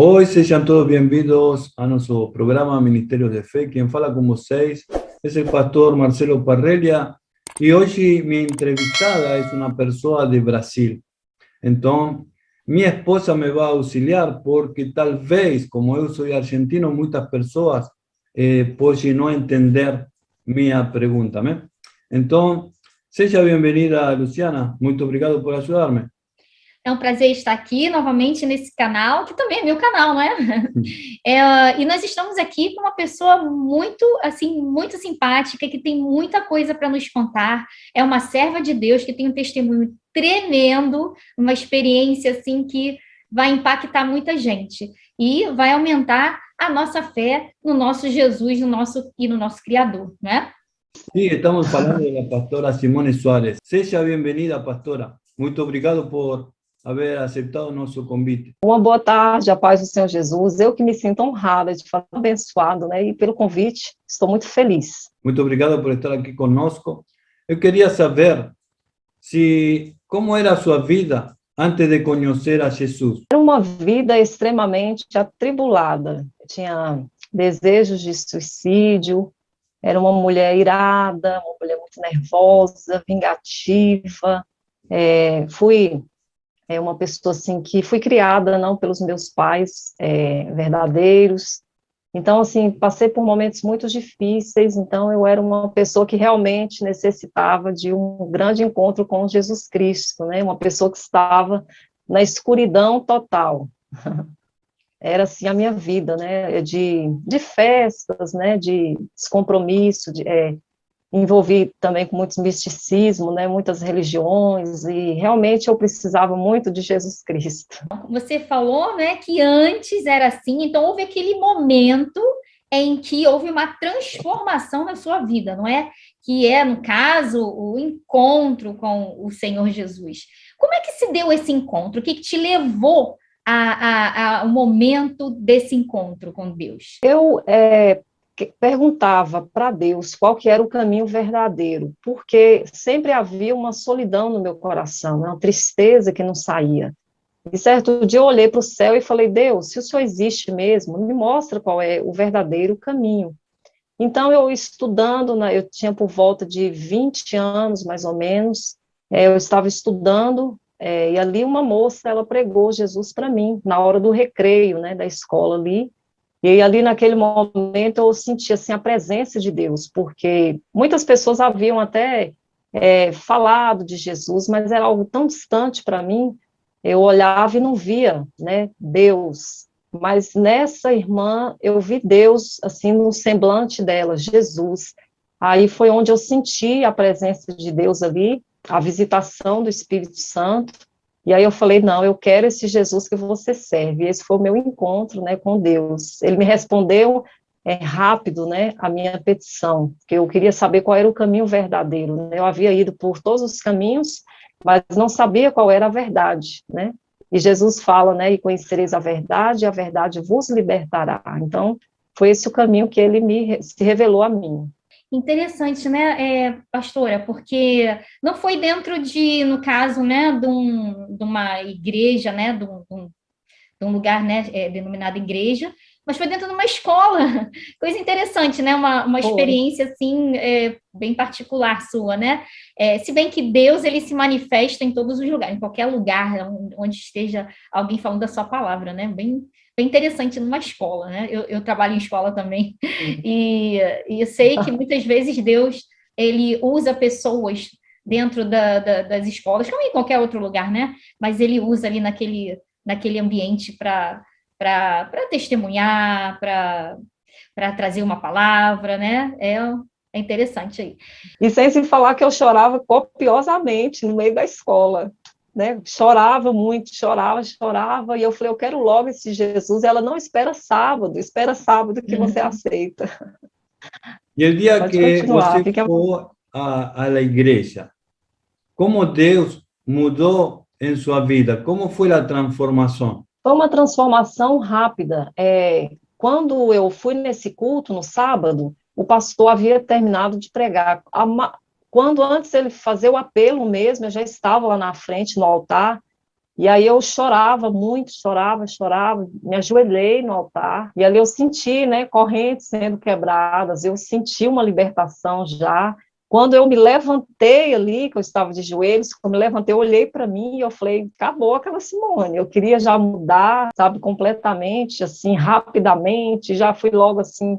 Hoy sean todos bienvenidos a nuestro programa Ministerios de Fe. Quien fala con vocês es el pastor Marcelo Parrelia y hoy mi entrevistada es una persona de Brasil. Entonces, mi esposa me va a auxiliar porque tal vez, como yo soy argentino, muchas personas pueden no entender mi pregunta. ¿Me? Entonces, seja bienvenida, Luciana. Muito obrigado por ayudarme. É um prazer estar aqui novamente nesse canal, que também é meu canal, não é? E nós estamos aqui com uma pessoa muito, assim, muito simpática, que tem muita coisa para nos contar. É uma serva de Deus que tem um testemunho tremendo, uma experiência, assim, que vai impactar muita gente. E vai aumentar a nossa fé no nosso Jesus, no nosso Criador, né? Sí, estamos falando de la pastora Simone Suárez. Seja bem-vinda, pastora. Muito obrigado por haber aceitado nosso convite. Uma boa tarde, a paz do Senhor Jesus. Eu que me sinto honrada de falar abençoado, né? E pelo convite, estou muito feliz. Muito obrigado por estar aqui conosco. Eu queria saber como era a sua vida antes de conhecer a Jesus. Era uma vida extremamente atribulada. Eu tinha desejos de suicídio, era uma mulher irada, uma mulher muito nervosa, vingativa. Fui uma pessoa assim que fui criada não pelos meus pais verdadeiros. Então, assim, passei por momentos muito difíceis. Então, eu era uma pessoa que realmente necessitava de um grande encontro com Jesus Cristo, né? Uma pessoa que estava na escuridão total. Era assim a minha vida, né? De festas, né? De descompromisso, envolvi também com muitos misticismo, né, muitas religiões, e realmente eu precisava muito de Jesus Cristo. Você falou, né, que antes era assim, então houve aquele momento em que houve uma transformação na sua vida, não é? Que é, no caso, o encontro com o Senhor Jesus. Como é que se deu esse encontro? O que te levou ao momento desse encontro com Deus? Eu perguntava para Deus qual que era o caminho verdadeiro, porque sempre havia uma solidão no meu coração, uma tristeza que não saía. E certo dia eu olhei para o céu e falei, Deus, se o Senhor existe mesmo, me mostra qual é o verdadeiro caminho. Então, eu estudando, eu tinha por volta de 20 anos, mais ou menos, eu estava estudando, e ali uma moça, ela pregou Jesus para mim, na hora do recreio, né, da escola ali. E ali, naquele momento, eu senti, assim, a presença de Deus, porque muitas pessoas haviam até falado de Jesus, mas era algo tão distante para mim, eu olhava e não via, né, Deus. Mas nessa irmã, eu vi Deus, assim, no semblante dela, Jesus. Aí foi onde eu senti a presença de Deus ali, a visitação do Espírito Santo. E aí eu falei, não, eu quero esse Jesus que você serve. E esse foi o meu encontro, né, com Deus. Ele me respondeu rápido, né, a minha petição, porque eu queria saber qual era o caminho verdadeiro, né? Eu havia ido por todos os caminhos, mas não sabia qual era a verdade, né? E Jesus fala, né, e conhecereis a verdade vos libertará. Então, foi esse o caminho que ele se revelou a mim. Interessante, né, pastora, porque não foi dentro no caso, né, de uma igreja, né, de um lugar, né, denominado igreja, mas foi dentro de uma escola. Coisa interessante, né, uma experiência, assim, bem particular sua, né? Se bem que Deus, ele se manifesta em todos os lugares, em qualquer lugar onde esteja alguém falando a sua palavra, né? Bem interessante numa escola, né? Eu trabalho em escola também, e eu sei que muitas vezes Deus, ele usa pessoas dentro das escolas, como em qualquer outro lugar, né? Mas ele usa ali naquele ambiente para testemunhar, para trazer uma palavra, né? É interessante aí. E sem se falar que eu chorava copiosamente no meio da escola, né? Chorava muito, chorava, e eu falei, eu quero logo esse Jesus. Ela não espera sábado que você aceita. E o dia que você foi à igreja, como Deus mudou em sua vida? Como foi a transformação? Foi uma transformação rápida. Quando eu fui nesse culto, no sábado, o pastor havia terminado de pregar. Quando antes ele fazer o apelo mesmo, eu já estava lá na frente, no altar, E aí eu chorava muito, chorava, me ajoelhei no altar, e ali eu senti, né, correntes sendo quebradas, eu senti uma libertação já. Quando eu me levantei ali, que eu estava de joelhos, quando eu me levantei, eu olhei para mim e eu falei, acabou aquela Simone, eu queria já mudar, sabe, completamente, assim, rapidamente, já fui logo, assim,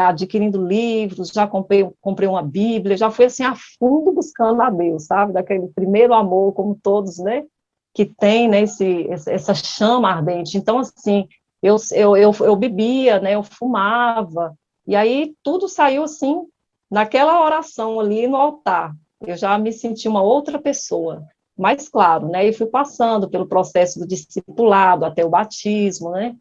adquirindo livros, já comprei uma Bíblia, já fui, assim, a fundo buscando a Deus, sabe, daquele primeiro amor, como todos, né, que tem, né, essa chama ardente. Então, assim, eu bebia, né, eu fumava, e aí tudo saiu, assim, naquela oração ali no altar. Eu já me senti uma outra pessoa. Mas, claro, né, e fui passando pelo processo do discipulado até o batismo, né,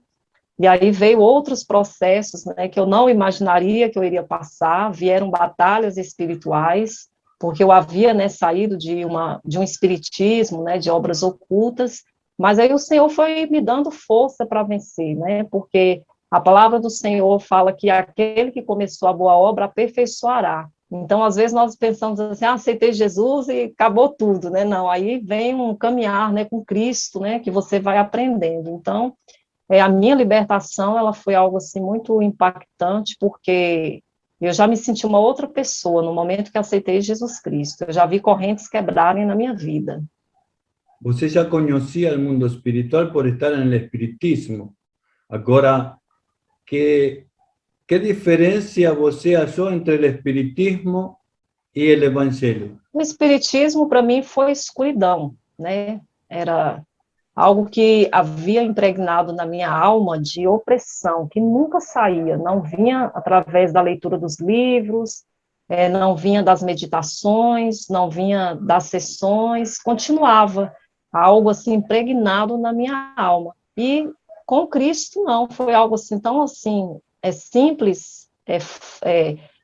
e aí veio outros processos, né, que eu não imaginaria que eu iria passar, vieram batalhas espirituais, porque eu havia, né, saído de um espiritismo, né, de obras ocultas, mas aí o Senhor foi me dando força para vencer, né, porque a palavra do Senhor fala que aquele que começou a boa obra aperfeiçoará. Então, às vezes nós pensamos assim, aceitei Jesus e acabou tudo, né, não, aí vem um caminhar, né, com Cristo, né, que você vai aprendendo. Então, a minha libertação, ela foi algo, assim, muito impactante, porque eu já me senti uma outra pessoa no momento que aceitei Jesus Cristo. Eu já vi correntes quebrarem na minha vida. Você já conhecia o mundo espiritual por estar no espiritismo. Agora, que diferença você achou entre o espiritismo e o evangelho? O espiritismo, para mim, foi escuridão, né? Era algo que havia impregnado na minha alma de opressão, que nunca saía, não vinha através da leitura dos livros, não vinha das meditações, não vinha das sessões, continuava algo assim impregnado na minha alma. E com Cristo não, foi algo assim tão assim, simples,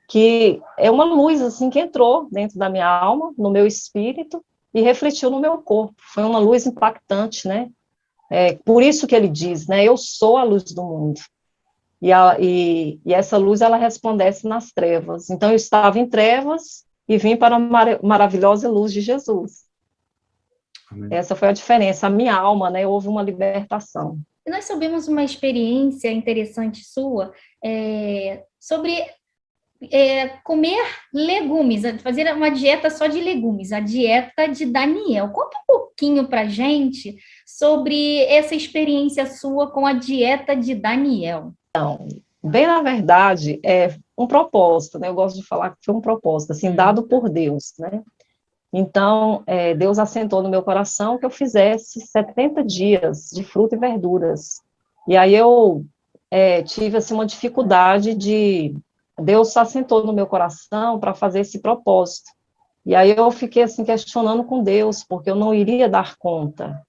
que é uma luz assim que entrou dentro da minha alma, no meu espírito, e refletiu no meu corpo. Foi uma luz impactante, né? Por isso que ele diz, né? Eu sou a luz do mundo. E essa luz, ela resplandece nas trevas. Então, eu estava em trevas e vim para a maravilhosa luz de Jesus. Amém. Essa foi a diferença. A minha alma, né? Houve uma libertação. E nós soubemos uma experiência interessante sua sobre comer legumes, fazer uma dieta só de legumes, a dieta de Daniel. Conta um pouquinho para a gente sobre essa experiência sua com a dieta de Daniel. Então, bem na verdade, é um propósito, né? Eu gosto de falar que foi um propósito, assim, dado por Deus, né? Então, Deus assentou no meu coração que eu fizesse 70 dias de fruta e verduras. E aí eu tive, assim, uma dificuldade de... Deus assentou no meu coração para fazer esse propósito. E aí eu fiquei, assim, questionando com Deus, porque eu não iria dar conta.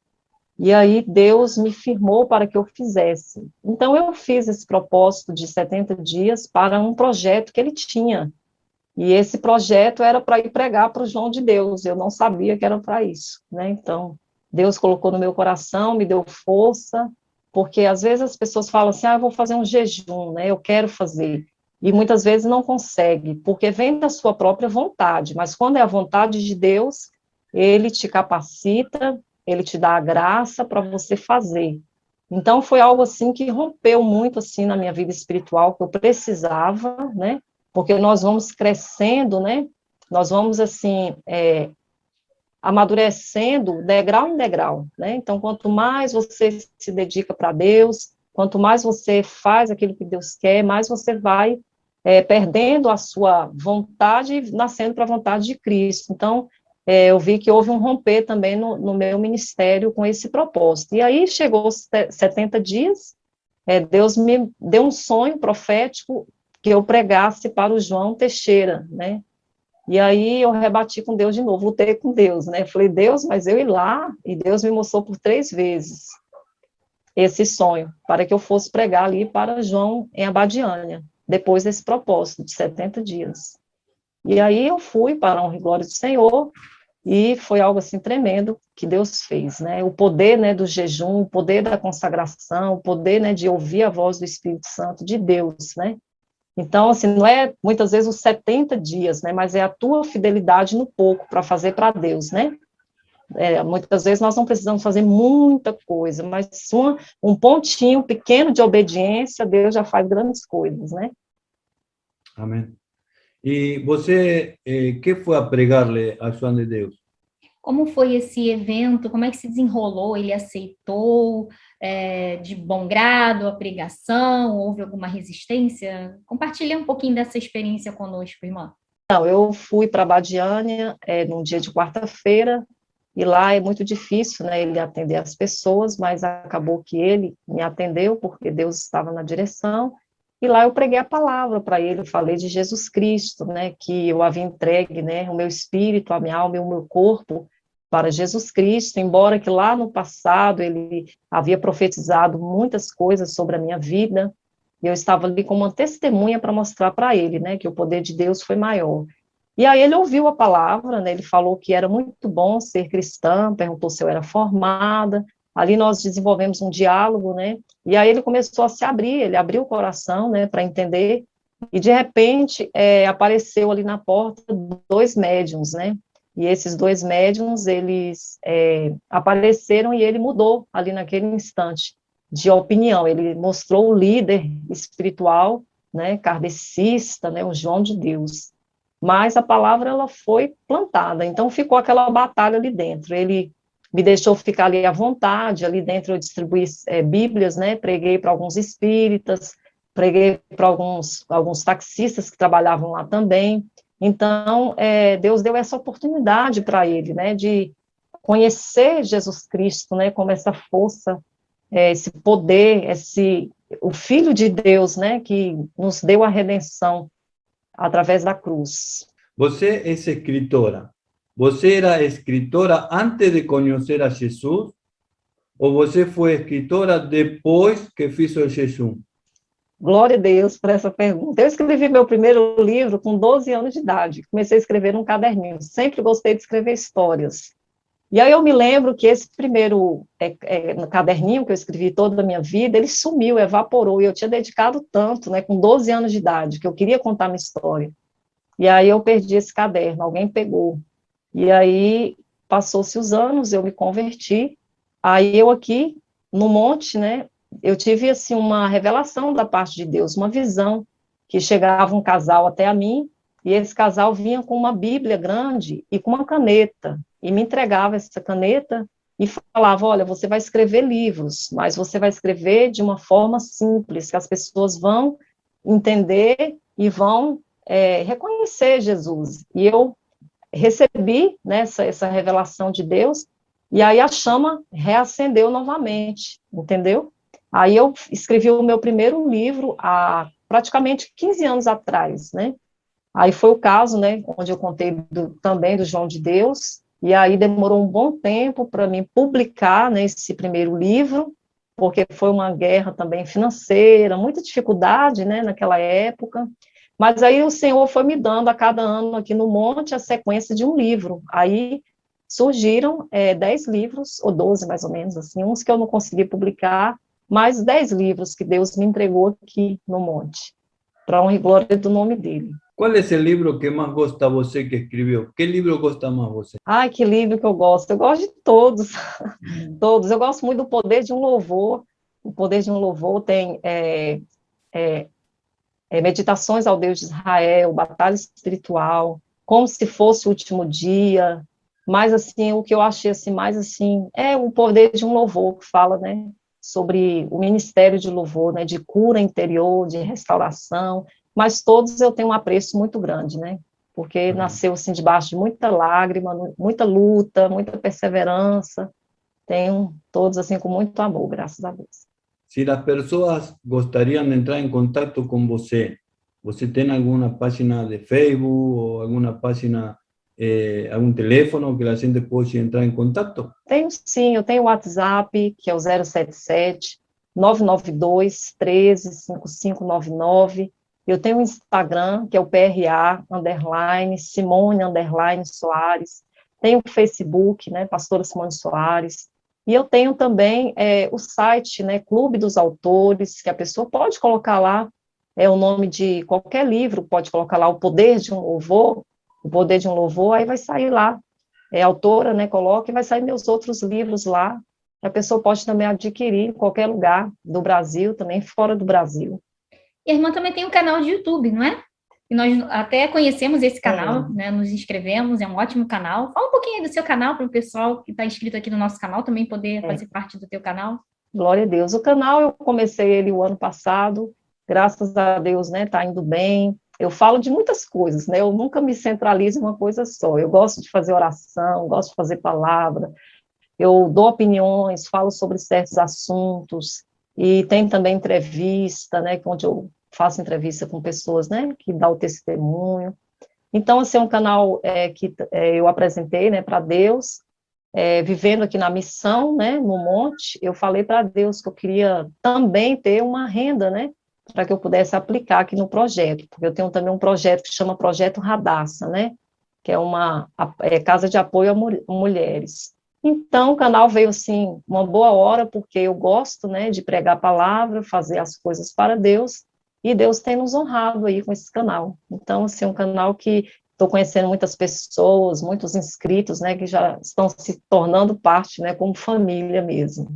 E aí Deus me firmou para que eu fizesse. Então eu fiz esse propósito de 70 dias para um projeto que ele tinha. E esse projeto era para ir pregar para o João de Deus. Eu não sabia que era para isso, né? Então, Deus colocou no meu coração, me deu força, porque às vezes as pessoas falam assim, eu vou fazer um jejum, né? Eu quero fazer. E muitas vezes não consegue, porque vem da sua própria vontade, mas quando é a vontade de Deus, ele te capacita, ele te dá a graça para você fazer. Então, foi algo assim que rompeu muito, assim, na minha vida espiritual, que eu precisava, né, porque nós vamos crescendo, né, nós vamos, assim, amadurecendo degrau em degrau, né, então, quanto mais você se dedica para Deus, quanto mais você faz aquilo que Deus quer, mais você vai perdendo a sua vontade e nascendo para a vontade de Cristo. Então, eu vi que houve um romper também no meu ministério com esse propósito. E aí chegou os 70 dias, Deus me deu um sonho profético que eu pregasse para o João Teixeira, né? E aí eu rebati com Deus de novo, lutei com Deus, né? Falei, Deus, mas eu ir lá, e Deus me mostrou por 3 vezes esse sonho, para que eu fosse pregar ali para João em Abadiânia, depois desse propósito de 70 dias. E aí eu fui para a honra e glória do Senhor, e foi algo assim tremendo que Deus fez, né? O poder, né, do jejum, o poder da consagração, o poder, né, de ouvir a voz do Espírito Santo de Deus, né? Então, assim, não é muitas vezes os 70 dias, né, mas é a tua fidelidade no pouco para fazer para Deus, né? Muitas vezes nós não precisamos fazer muita coisa, mas um pontinho pequeno de obediência, Deus já faz grandes coisas, né? Amém. E você, que foi a pregar-lhe a João de Deus? Como foi esse evento? Como é que se desenrolou? Ele aceitou de bom grado a pregação? Houve alguma resistência? Compartilhe um pouquinho dessa experiência conosco, irmã. Não, eu fui para Badiânia num dia de quarta-feira, e lá é muito difícil, né, ele atender as pessoas, mas acabou que ele me atendeu, porque Deus estava na direção, e lá eu preguei a palavra para ele, eu falei de Jesus Cristo, né, que eu havia entregue, né, o meu espírito, a minha alma e o meu corpo para Jesus Cristo, embora que lá no passado ele havia profetizado muitas coisas sobre a minha vida, e eu estava ali como uma testemunha para mostrar para ele, né, que o poder de Deus foi maior. E aí ele ouviu a palavra, né, ele falou que era muito bom ser cristã, perguntou se eu era formada, ali nós desenvolvemos um diálogo, né, e aí ele começou a se abrir, ele abriu o coração, né, para entender, e de repente apareceu ali na porta 2 médiuns, né, e esses 2 médiuns, eles apareceram e ele mudou ali naquele instante de opinião, ele mostrou o líder espiritual, né, kardecista, né, o João de Deus, mas a palavra, ela foi plantada, então ficou aquela batalha ali dentro, ele me deixou ficar ali à vontade, ali dentro eu distribuí bíblias, né, preguei para alguns espíritas, preguei para alguns taxistas que trabalhavam lá também, então Deus deu essa oportunidade para ele, né, de conhecer Jesus Cristo, né, como essa força, esse poder, o Filho de Deus, né, que nos deu a redenção através da cruz. Você é escritora. Você era escritora antes de conhecer a Jesus? Ou você foi escritora depois que fez o jejum? Glória a Deus por essa pergunta. Eu escrevi meu primeiro livro com 12 anos de idade. Comecei a escrever num caderninho. Sempre gostei de escrever histórias. E aí eu me lembro que esse primeiro caderninho que eu escrevi toda a minha vida, ele sumiu, evaporou, e eu tinha dedicado tanto, né, com 12 anos de idade, que eu queria contar minha história. E aí eu perdi esse caderno, alguém pegou. E aí passou-se os anos, eu me converti, aí eu aqui no monte, né, eu tive assim uma revelação da parte de Deus, uma visão, que chegava um casal até a mim, e esse casal vinha com uma Bíblia grande e com uma caneta, e me entregava essa caneta e falava, olha, você vai escrever livros, mas você vai escrever de uma forma simples, que as pessoas vão entender e vão reconhecer Jesus. E eu recebi, né, essa revelação de Deus, e aí a chama reacendeu novamente, entendeu? Aí eu escrevi o meu primeiro livro há praticamente 15 anos atrás, né? Aí foi o caso, né, onde eu contei também do João de Deus, e aí demorou um bom tempo para mim publicar, né, esse primeiro livro, porque foi uma guerra também financeira, muita dificuldade, né, naquela época, mas aí o Senhor foi me dando a cada ano aqui no monte a sequência de um livro, aí surgiram 10 livros, ou 12 mais ou menos, assim, uns que eu não consegui publicar, mais 10 livros que Deus me entregou aqui no monte, para honra e glória do nome dele. Qual é o livro que mais gosta você que escreveu? Que livro gosta mais você? Ai, que livro que eu gosto. Eu gosto de todos, todos. Eu gosto muito do Poder de um Louvor. O Poder de um Louvor tem Meditações ao Deus de Israel, Batalha Espiritual, Como se fosse o último dia. Mas, assim, o que eu achei, assim, mais, assim, é o Poder de um Louvor, que fala, né, sobre o ministério de louvor, né, de cura interior, de restauração, mas todos eu tenho um apreço muito grande, né, porque nasceu, assim, debaixo de muita lágrima, muita luta, muita perseverança, tenho todos, assim, com muito amor, graças a Deus. Se as pessoas gostariam de entrar em contato com você, você tem alguma página de Facebook ou alguma página, algum telefone que a gente pode entrar em contato? Tenho sim, eu tenho o WhatsApp, que é o 077 992 13 5599. Eu tenho o Instagram, que é o PRA, _ Simone, _ Soares. Tenho o Facebook, né, Pastora Simone Soares. E eu tenho também o site, né, Clube dos Autores, que a pessoa pode colocar lá o nome de qualquer livro, pode colocar lá O Poder de um Louvor, aí vai sair lá autora, né, coloca, e vai sair meus outros livros lá. A pessoa pode também adquirir em qualquer lugar do Brasil, também fora do Brasil. E a irmã também tem um canal de YouTube, não é? E nós até conhecemos esse canal, Sim. né? Nos inscrevemos, é um ótimo canal. Fala um pouquinho aí do seu canal para o pessoal que está inscrito aqui no nosso canal também poder fazer parte do teu canal. Glória a Deus. O canal, eu comecei ele o ano passado, graças a Deus, né, tá indo bem. Eu falo de muitas coisas, né, eu nunca me centralizo em uma coisa só. Eu gosto de fazer oração, gosto de fazer palavra, eu dou opiniões, falo sobre certos assuntos, e tem também entrevista, né, onde eu faço entrevista com pessoas, né, que dão o testemunho. Então, esse é um canal que eu apresentei, né, para Deus, vivendo aqui na missão, né, no monte. Eu falei para Deus que eu queria também ter uma renda, né, para que eu pudesse aplicar aqui no projeto, porque eu tenho também um projeto que chama Projeto Radassa, né, que é uma casa de apoio a mulheres. Então, o canal veio, assim, uma boa hora, porque eu gosto, né, de pregar a palavra, fazer as coisas para Deus, e Deus tem nos honrado aí com esse canal. Então, assim, um canal que estou conhecendo muitas pessoas, muitos inscritos, né, que já estão se tornando parte, né, como família mesmo.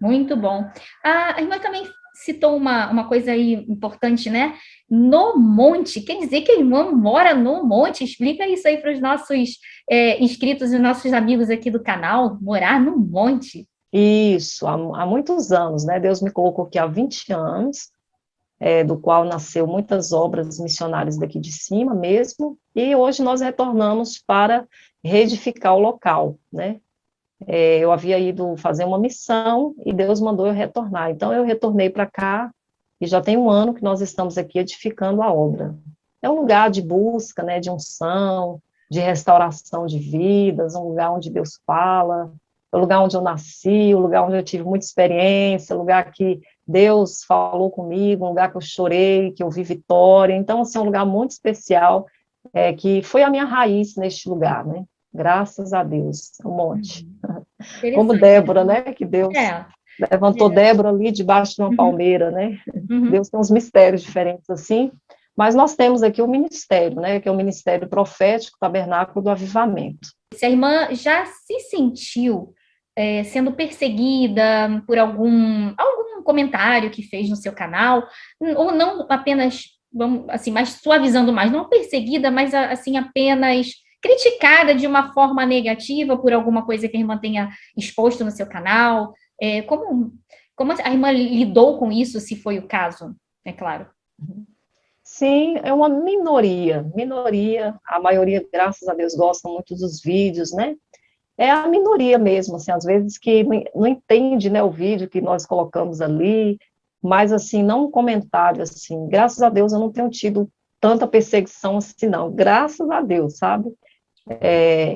Muito bom. A irmã também citou uma coisa aí importante, né? No monte, quer dizer que a irmã mora no monte? Explica isso aí para os nossos inscritos e nossos amigos aqui do canal, morar no monte. Isso, há muitos anos, né? Deus me colocou aqui há 20 anos, do qual nasceu muitas obras missionárias daqui de cima mesmo, e hoje nós retornamos para reedificar o local, né? Eu havia ido fazer uma missão e Deus mandou eu retornar. Então, eu retornei para cá e já tem um ano que nós estamos aqui edificando a obra. É um lugar de busca, né, de unção, de restauração de vidas, um lugar onde Deus fala, é o lugar onde eu nasci, o lugar onde eu tive muita experiência, o lugar que Deus falou comigo, um lugar que eu chorei, que eu vi vitória. Então, assim, é um lugar muito especial, que foi a minha raiz neste lugar, né? Graças a Deus, um monte. Como Débora, né? Que Deus levantou Débora ali debaixo de uma palmeira, né? Deus tem uns mistérios diferentes assim, mas nós temos aqui o ministério, né? Que é o Ministério Profético Tabernáculo do Avivamento. Se a irmã já se sentiu sendo perseguida por algum comentário que fez no seu canal, ou não apenas, vamos, assim, mais suavizando mais, não perseguida, mas assim, apenas criticada de uma forma negativa por alguma coisa que a irmã tenha exposto no seu canal? Como a irmã lidou com isso, se foi o caso, é claro? Sim, é uma minoria, a maioria, graças a Deus, gosta muito dos vídeos, né? É a minoria mesmo, assim, às vezes que não entende, né, o vídeo que nós colocamos ali, mas, assim, não um comentário, assim, graças a Deus eu não tenho tido tanta perseguição assim, não, graças a Deus, sabe?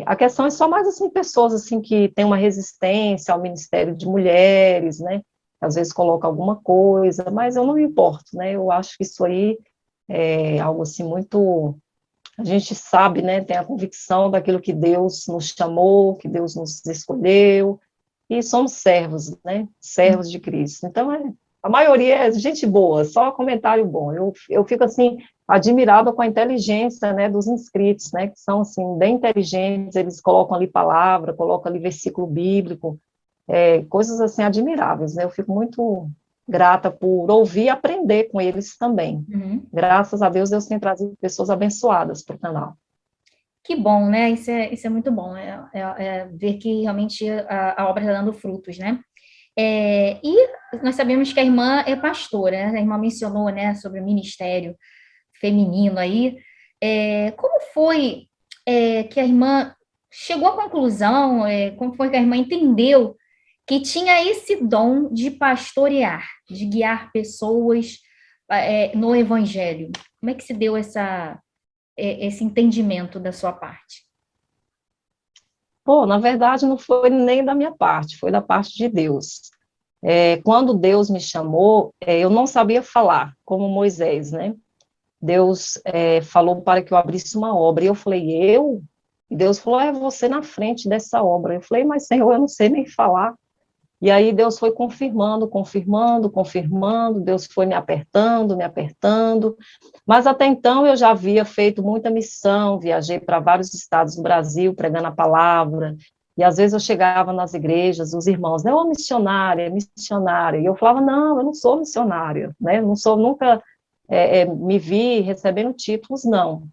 A questão é só mais, assim, pessoas, assim, que têm uma resistência ao Ministério de Mulheres, né, às vezes coloca alguma coisa, mas eu não me importo, né, eu acho que isso aí é algo, assim, muito... A gente sabe, né, tem a convicção daquilo que Deus nos chamou, que Deus nos escolheu, e somos servos, né, servos de Cristo. Então, a maioria é gente boa, só comentário bom. Eu fico, assim, admirada com a inteligência, né, dos inscritos, né, que são, assim, bem inteligentes, eles colocam ali palavra, colocam ali versículo bíblico, coisas, assim, admiráveis, né, eu fico muito grata por ouvir e aprender com eles também. Graças a Deus, Deus tem trazido pessoas abençoadas para o canal. Que bom, né? Isso é muito bom, ver que realmente a obra está dando frutos, né? E nós sabemos que a irmã é pastora, né? A irmã mencionou, né, sobre o ministério feminino aí. Como foi que a irmã chegou à conclusão, como foi que a irmã entendeu que tinha esse dom de pastorear, de guiar pessoas no evangelho? Como é que se deu esse entendimento da sua parte? Na verdade, não foi nem da minha parte, foi da parte de Deus. Quando Deus me chamou, eu não sabia falar, como Moisés, né? Deus falou para que eu abrisse uma obra, e eu falei, eu? E Deus falou, você na frente dessa obra. Eu falei, mas Senhor, eu não sei nem falar. E aí Deus foi confirmando, confirmando, confirmando, Deus foi me apertando, mas até então eu já havia feito muita missão, viajei para vários estados do Brasil pregando a palavra, e às vezes eu chegava nas igrejas, os irmãos, né, ô missionária, e eu falava, não, eu não sou missionária, né, não sou, nunca me vi recebendo títulos, não,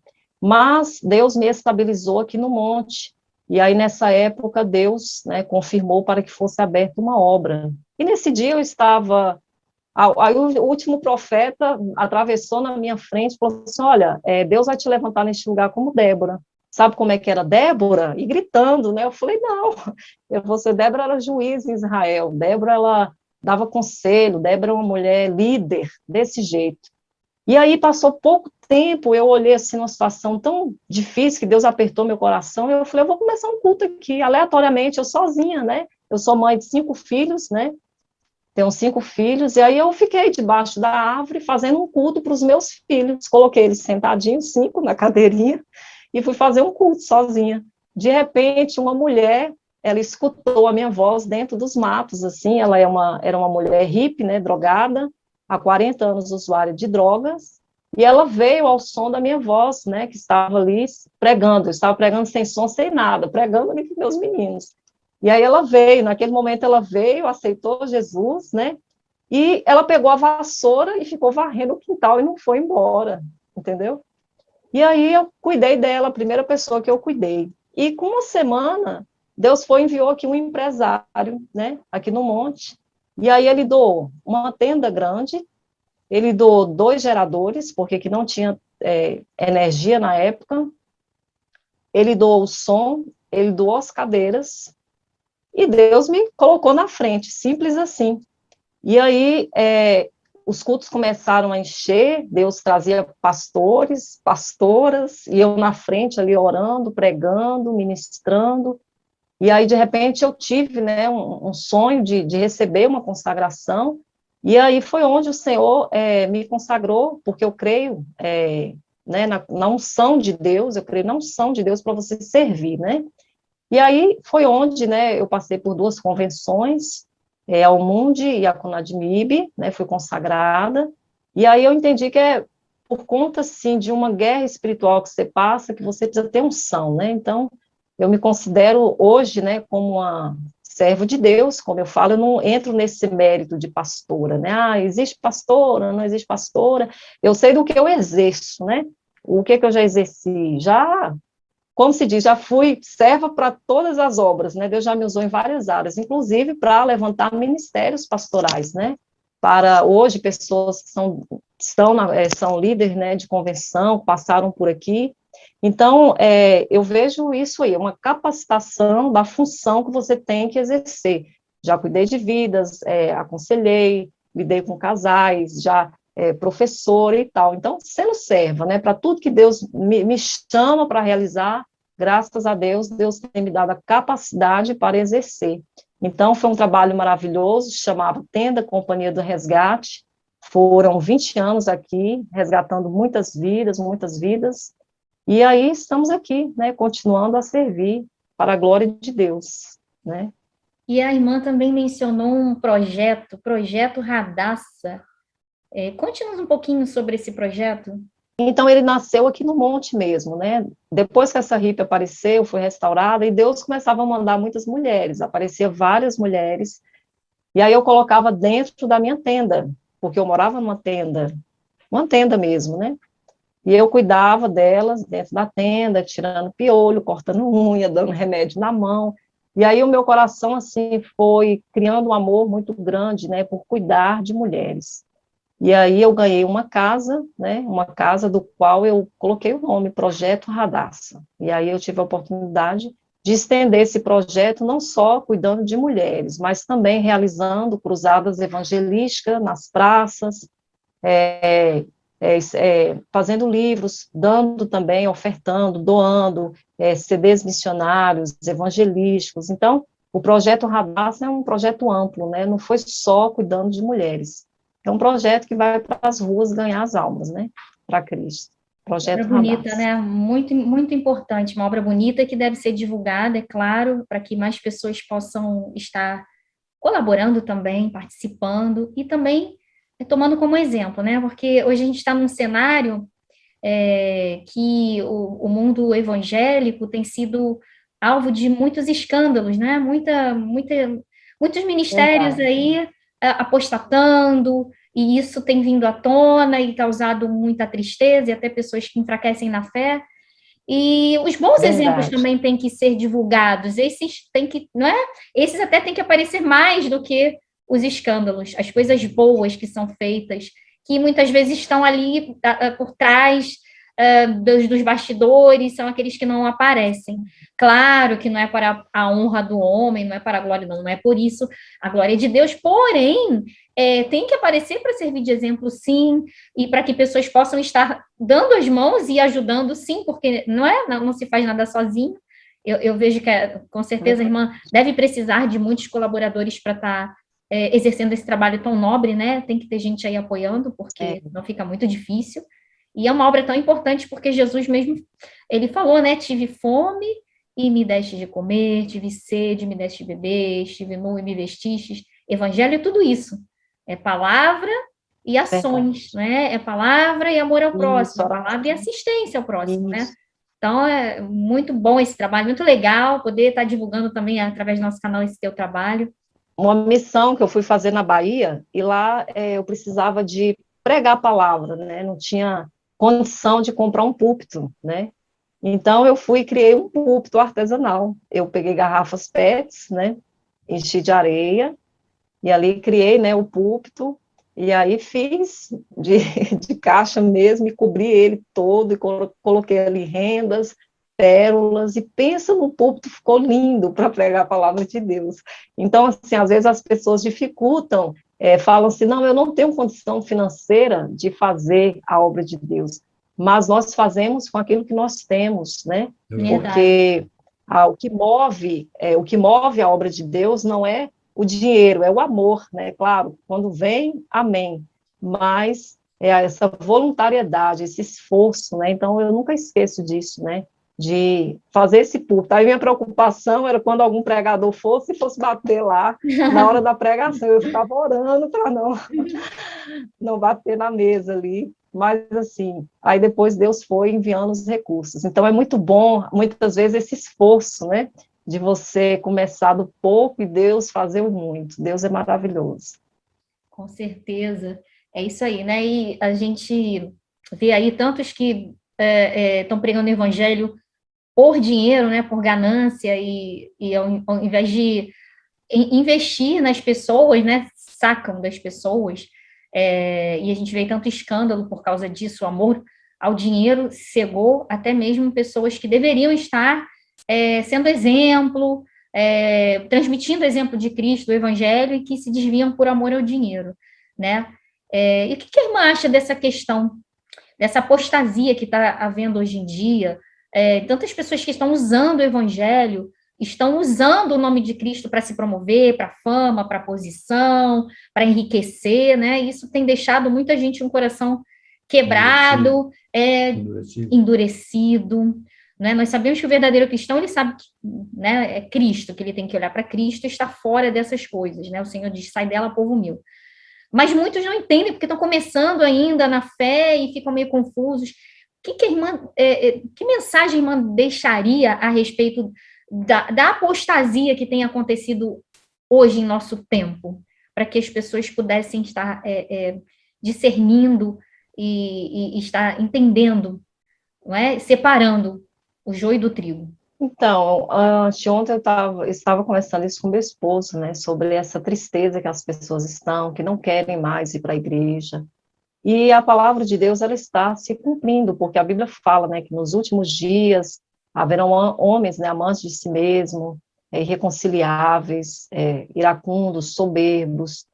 mas Deus me estabilizou aqui no monte, e aí, nessa época, Deus, né, confirmou para que fosse aberta uma obra. E nesse dia eu estava... Aí o último profeta atravessou na minha frente e falou assim, olha, Deus vai te levantar neste lugar como Débora. Sabe como é que era Débora? E gritando, né? Eu falei, não, Débora era juiz em Israel. Débora, ela dava conselho. Débora é uma mulher líder, desse jeito. E aí passou pouco tempo, eu olhei assim numa situação tão difícil que Deus apertou meu coração, e eu falei, eu vou começar um culto aqui, aleatoriamente, eu sozinha, né? Eu sou mãe de 5 filhos, né? Tenho 5 filhos, e aí eu fiquei debaixo da árvore fazendo um culto para os meus filhos, coloquei eles sentadinhos, 5 na cadeirinha, e fui fazer um culto sozinha. De repente, uma mulher, ela escutou a minha voz dentro dos matos, assim, ela era uma mulher hippie, né, drogada, há 40 anos usuária de drogas, e ela veio ao som da minha voz, né, que estava ali pregando, eu estava pregando sem som, sem nada, pregando ali para meus meninos. E aí ela veio, naquele momento ela veio, aceitou Jesus, né, e ela pegou a vassoura e ficou varrendo o quintal e não foi embora, entendeu? E aí eu cuidei dela, a primeira pessoa que eu cuidei. E com uma semana, Deus enviou aqui um empresário, né, aqui no monte, e aí ele doou uma tenda grande, ele doou 2 geradores, porque que não tinha energia na época, ele doou o som, ele doou as cadeiras, e Deus me colocou na frente, simples assim. E aí, os cultos começaram a encher, Deus trazia pastores, pastoras, e eu na frente ali orando, pregando, ministrando, e aí, de repente, eu tive, né, um sonho de receber uma consagração, e aí foi onde o Senhor me consagrou, porque eu creio né, na unção de Deus, eu creio na unção de Deus para você servir, né? E aí foi onde, né, eu passei por 2 convenções, a Almundi e a Conadmib, né, fui consagrada, e aí eu entendi que por conta, assim, de uma guerra espiritual que você passa, que você precisa ter unção, né? Então, eu me considero hoje, né, como uma servo de Deus, como eu falo, eu não entro nesse mérito de pastora, né, existe pastora, não existe pastora, eu sei do que eu exerço, né, o que eu já exerci, já, como se diz, já fui serva para todas as obras, né, Deus já me usou em várias áreas, inclusive para levantar ministérios pastorais, né, para hoje pessoas que são líderes, né, de convenção, passaram por aqui. Então, eu vejo isso aí, uma capacitação da função que você tem que exercer. Já cuidei de vidas, aconselhei, lidei com casais, já professora e tal. Então, sendo serva, né, para tudo que Deus me chama para realizar, graças a Deus, Deus tem me dado a capacidade para exercer. Então, foi um trabalho maravilhoso, chamava Tenda Companhia do Resgate, foram 20 anos aqui, resgatando muitas vidas, e aí estamos aqui, né, continuando a servir para a glória de Deus, né. E a irmã também mencionou um projeto Radassa. Conte-nos um pouquinho sobre esse projeto. Então, ele nasceu aqui no monte mesmo, né, depois que essa hippie apareceu, foi restaurada, e Deus começava a mandar muitas mulheres, aparecia várias mulheres, e aí eu colocava dentro da minha tenda, porque eu morava numa tenda, uma tenda mesmo, né, e eu cuidava delas dentro da tenda, tirando piolho, cortando unha, dando remédio na mão, e aí o meu coração, assim, foi criando um amor muito grande, né, por cuidar de mulheres. E aí eu ganhei uma casa, né, uma casa do qual eu coloquei o nome, Projeto Radassa. E aí eu tive a oportunidade de estender esse projeto, não só cuidando de mulheres, mas também realizando cruzadas evangelísticas nas praças, fazendo livros, dando também, ofertando, doando, CDs missionários, evangelísticos. Então, o Projeto Radassa é um projeto amplo, né, não foi só cuidando de mulheres. É um projeto que vai para as ruas ganhar as almas, né, para Cristo. Projeto Obra bonita, Radassa. né? Muito, muito importante, uma obra bonita que deve ser divulgada, é claro, para que mais pessoas possam estar colaborando também, participando e também tomando como exemplo, né? Porque hoje a gente está num cenário que o mundo evangélico tem sido alvo de muitos escândalos, né? Muitos ministérios Verdade. aí apostatando, e isso tem vindo à tona e causado muita tristeza, e até pessoas que enfraquecem na fé. E os bons exemplos Verdade. também têm que ser divulgados. Esses têm que, não é? Esses até têm que aparecer mais do que os escândalos, as coisas boas que são feitas, que muitas vezes estão ali por trás dos bastidores, são aqueles que não aparecem. Claro que não é para a honra do homem, não é para a glória, não é por isso a glória de Deus, porém, tem que aparecer para servir de exemplo, sim, e para que pessoas possam estar dando as mãos e ajudando, sim, porque não se faz nada sozinho. Eu vejo que, com certeza, a irmã deve precisar de muitos colaboradores para estar exercendo esse trabalho tão nobre, né? Tem que ter gente aí apoiando, porque não fica muito difícil. E é uma obra tão importante porque Jesus mesmo, ele falou, né? Tive fome e me deste de comer, tive sede, me deste de beber, estive nu e me vestistes. Evangelho é tudo isso. É palavra e ações, né? É palavra e amor ao próximo, palavra e assistência ao próximo, né? Então, é muito bom esse trabalho, muito legal poder estar divulgando também, através do nosso canal, esse teu trabalho. Uma missão que eu fui fazer na Bahia, e lá eu precisava de pregar a palavra, né? Não tinha condição de comprar um púlpito, né? Então, eu fui e criei um púlpito artesanal. Eu peguei garrafas PETs, né? Enchi de areia, e ali criei, né, o púlpito, e aí fiz de caixa mesmo, e cobri ele todo, e coloquei ali rendas, pérolas, e pensa no púlpito, ficou lindo para pregar a palavra de Deus. Então, assim, às vezes as pessoas dificultam, falam assim, não, eu não tenho condição financeira de fazer a obra de Deus, mas nós fazemos com aquilo que nós temos, né? Porque o que move a obra de Deus não é o dinheiro, é o amor, né? Claro, quando vem, amém. Mas essa voluntariedade, esse esforço, né? Então, eu nunca esqueço disso, né? De fazer esse púlpito. Aí minha preocupação era quando algum pregador fosse bater lá, na hora da pregação, eu ficava orando para não bater na mesa ali. Mas, assim, aí depois Deus foi enviando os recursos. Então, é muito bom, muitas vezes, esse esforço, né? De você começar do pouco e Deus fazer o muito. Deus é maravilhoso. Com certeza. É isso aí, né? E a gente vê aí tantos que estão pregando o evangelho por dinheiro, né? Por ganância, e ao invés de investir nas pessoas, né? Sacam das pessoas. E a gente vê tanto escândalo por causa disso, o amor ao dinheiro cegou até mesmo pessoas que deveriam estar sendo exemplo, transmitindo o exemplo de Cristo, do Evangelho, e que se desviam por amor ao dinheiro, né? E o que a irmã acha dessa questão, dessa apostasia que está havendo hoje em dia? Tantas pessoas que estão usando o Evangelho, estão usando o nome de Cristo para se promover, para fama, para posição, para enriquecer, né? Isso tem deixado muita gente com o coração quebrado, endurecido. Né? Nós sabemos que o verdadeiro cristão, ele sabe que, né, é Cristo, que ele tem que olhar para Cristo e estar fora dessas coisas, né? O Senhor diz, sai dela, povo meu. Mas muitos não entendem, porque estão começando ainda na fé e ficam meio confusos. Que mensagem a irmã deixaria a respeito da apostasia que tem acontecido hoje em nosso tempo, para que as pessoas pudessem estar discernindo e estar entendendo, não é? Separando o joio do trigo. Então, anteontem eu estava conversando isso com meu esposo, né, sobre essa tristeza que as pessoas estão, que não querem mais ir para a igreja, e a palavra de Deus, ela está se cumprindo, porque a Bíblia fala, né, que nos últimos dias haverão homens, né, amantes de si mesmo, irreconciliáveis, iracundos, soberbos,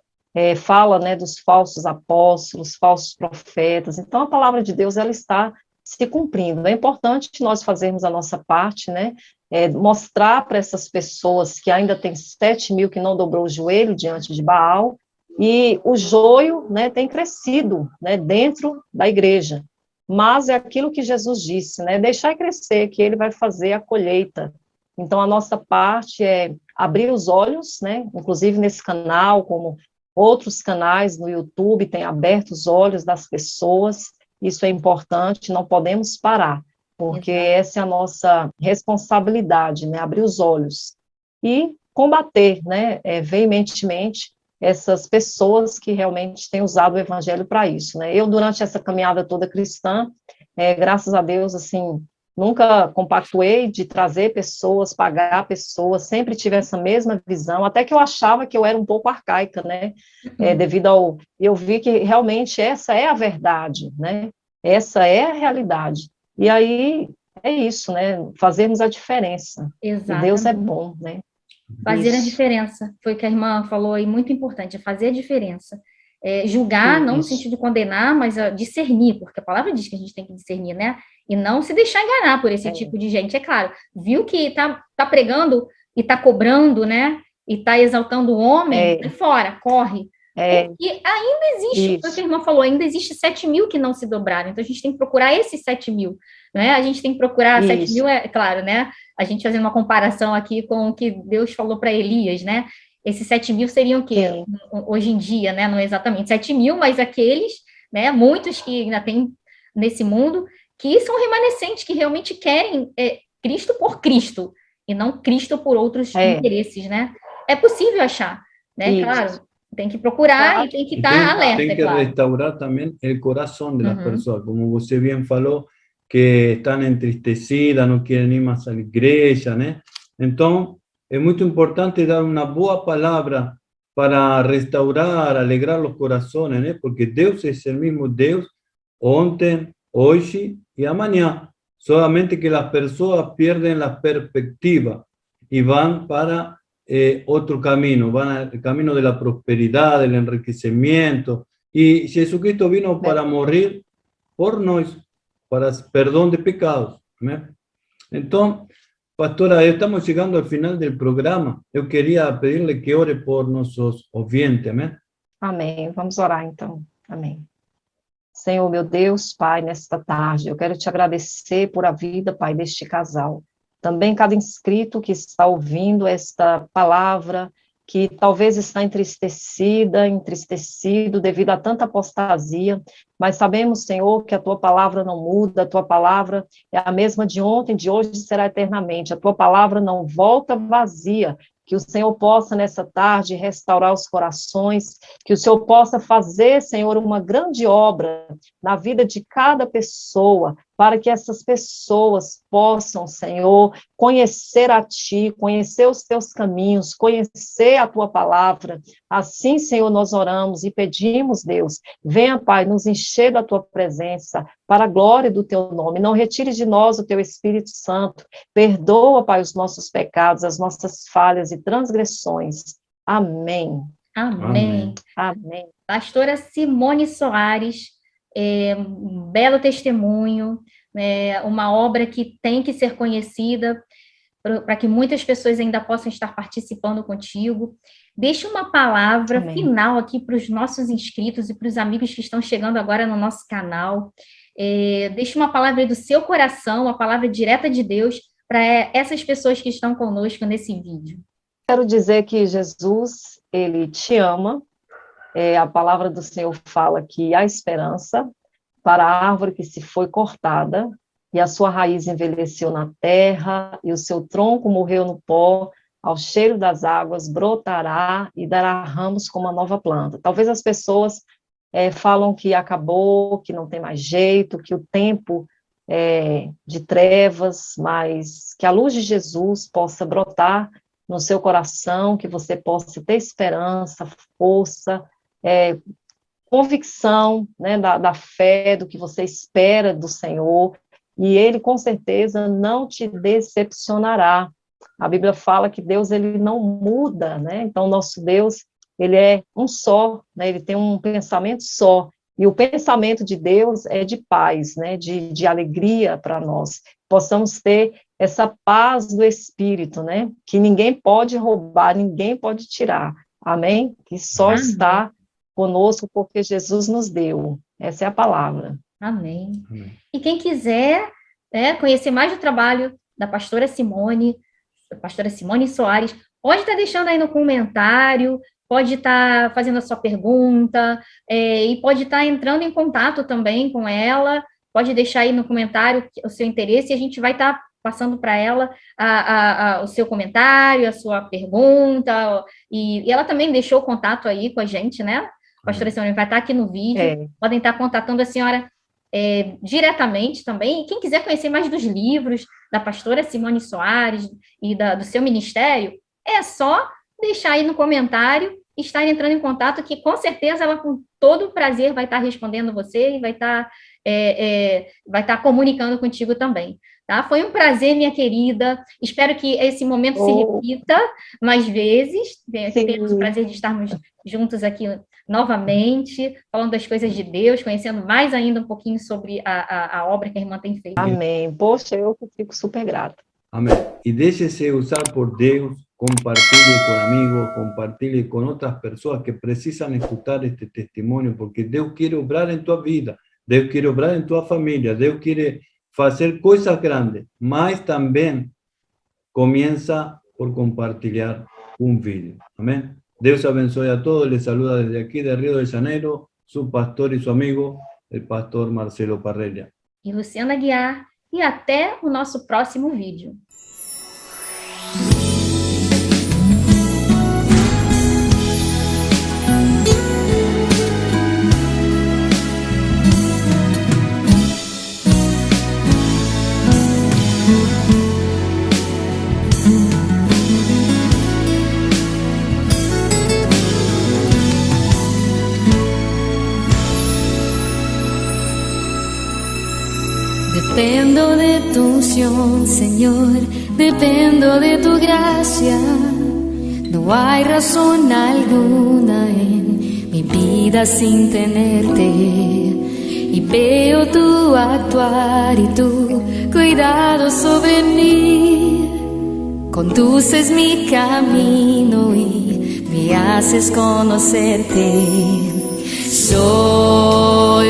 fala, né, dos falsos apóstolos, falsos profetas. Então, a palavra de Deus, ela está se cumprindo. É importante nós fazermos a nossa parte, né, mostrar para essas pessoas que ainda tem 7.000 que não dobrou o joelho diante de Baal, e o joio, né, tem crescido, né, dentro da igreja. Mas é aquilo que Jesus disse, né, deixar crescer, que ele vai fazer a colheita. Então, a nossa parte é abrir os olhos, né? Inclusive nesse canal, como outros canais no YouTube, tem aberto os olhos das pessoas. Isso é importante, não podemos parar, porque essa é a nossa responsabilidade, né? Abrir os olhos e combater, né? Veementemente essas pessoas que realmente têm usado o evangelho para isso, né? Eu, durante essa caminhada toda cristã, graças a Deus, assim, nunca compactuei de trazer pessoas, pagar pessoas, sempre tive essa mesma visão, até que eu achava que eu era um pouco arcaica, né? Devido ao... Eu vi que realmente essa é a verdade, né? Essa é a realidade. E aí, é isso, né? Fazermos a diferença. Exatamente. E Deus é bom, né? Fazer a Isso. diferença, foi o que a irmã falou aí, muito importante, é fazer a diferença. Julgar, não no Isso. sentido de condenar, mas discernir, porque a palavra diz que a gente tem que discernir, né? E não se deixar enganar por esse tipo de gente. É claro, viu que tá pregando e tá cobrando, né? E tá exaltando o homem, sai fora, corre. Porque ainda existe, foi o que a irmã falou, ainda existe 7.000 que não se dobraram, então a gente tem que procurar esses 7.000, né? A gente tem que procurar, 7.000 é claro, né? A gente fazendo uma comparação aqui com o que Deus falou para Elias, né? Esses 7.000 seriam o quê? Hoje em dia, né? Não exatamente 7.000, mas aqueles, né? Muitos que ainda tem nesse mundo, que são remanescentes, que realmente querem Cristo por Cristo, e não Cristo por outros interesses, né? É possível achar, né? Claro, tem que procurar e tem que estar alerta, tem que claro. restaurar também o coração de las pessoas, como você bem falou, que estão entristecidas, não querem ir mais à igreja, né? Então, é muito importante dar uma boa palavra para restaurar, alegrar os corações, né? Porque Deus é o mesmo Deus ontem, hoje e amanhã. Solamente que as pessoas perdem a perspectiva e vão para otro camino, van al camino de la prosperidad, del enriquecimiento. Y Jesucristo vino para morir por nós, para perdão de pecados, né? Então, pastora, estamos chegando ao final do programa. Eu queria pedir-lhe que ore por nossos ouvintes, né? Amém. Vamos orar, então. Amém. Senhor, meu Deus, Pai, nesta tarde, eu quero te agradecer por a vida, Pai, deste casal. Também cada inscrito que está ouvindo esta palavra, que talvez está entristecido devido a tanta apostasia, mas sabemos, Senhor, que a tua palavra não muda, a tua palavra é a mesma de ontem, de hoje e será eternamente, a tua palavra não volta vazia, que o Senhor possa nessa tarde restaurar os corações, que o Senhor possa fazer, Senhor, uma grande obra na vida de cada pessoa, para que essas pessoas possam, Senhor, conhecer a Ti, conhecer os Teus caminhos, conhecer a Tua palavra. Assim, Senhor, nós oramos e pedimos, Deus, venha, Pai, nos encher da Tua presença, para a glória do Teu nome. Não retire de nós o Teu Espírito Santo. Perdoa, Pai, os nossos pecados, as nossas falhas e transgressões. Amém. Amém. Amém. Pastora Simone Soares, um belo testemunho, uma obra que tem que ser conhecida para que muitas pessoas ainda possam estar participando contigo. Deixa uma palavra final aqui para os nossos inscritos e para os amigos que estão chegando agora no nosso canal. Deixa uma palavra aí do seu coração, uma palavra direta de Deus para essas pessoas que estão conosco nesse vídeo. Quero dizer que Jesus, Ele te ama. A palavra do Senhor fala que há esperança para a árvore que se foi cortada, e a sua raiz envelheceu na terra, e o seu tronco morreu no pó, ao cheiro das águas brotará e dará ramos como uma nova planta. Talvez as pessoas falam que acabou, que não tem mais jeito, que o tempo é de trevas, mas que a luz de Jesus possa brotar no seu coração, que você possa ter esperança, força, convicção, né, da fé, do que você espera do Senhor, e Ele com certeza não te decepcionará. A Bíblia fala que Deus, Ele não muda, né? Então nosso Deus, Ele é um só, né? Ele tem um pensamento só, e o pensamento de Deus é de paz, né? De alegria para nós, possamos ter essa paz do Espírito, né? Que ninguém pode roubar, ninguém pode tirar, amém? Que só está conosco porque Jesus nos deu. Essa é a palavra. Amém. E quem quiser conhecer mais do trabalho da pastora Simone, pastora Simone Soares, pode estar deixando aí no comentário, pode estar fazendo a sua pergunta, e pode estar entrando em contato também com ela, pode deixar aí no comentário o seu interesse, e a gente vai estar passando para ela o seu comentário, a sua pergunta, e ela também deixou o contato aí com a gente, né? A pastora Simone vai estar aqui no vídeo, podem estar contatando a senhora diretamente também, e quem quiser conhecer mais dos livros da pastora Simone Soares e do seu ministério, é só deixar aí no comentário, estar entrando em contato, que com certeza ela com todo prazer vai estar respondendo você e vai estar comunicando contigo também. Tá? Foi um prazer, minha querida. Espero que esse momento se repita mais vezes. Temos o prazer de estarmos juntos aqui novamente, falando das coisas de Deus, conhecendo mais ainda um pouquinho sobre a obra que a irmã tem feito. Amém. Poxa, eu fico super grata. Amén. Y déjese usar por Dios, compartirle con amigos, compartirle con otras personas que precisan escuchar este testimonio, porque Dios quiere obrar en tu vida, Dios quiere obrar en tu familia, Dios quiere hacer cosas grandes, mas también comienza por compartir un video. Amén. Dios abençoe a todos, les saluda desde aquí de Río de Janeiro, su pastor y su amigo, el pastor Marcelo Parrelia. E Luciana Guiar, e até o nosso próximo vídeo. Dependo de tu unción, Señor, dependo de tu gracia. No hay razón alguna en mi vida sin tenerte. Y veo tu actuar y tu cuidado sobre mí. Conduces mi camino y me haces conocerte. Solo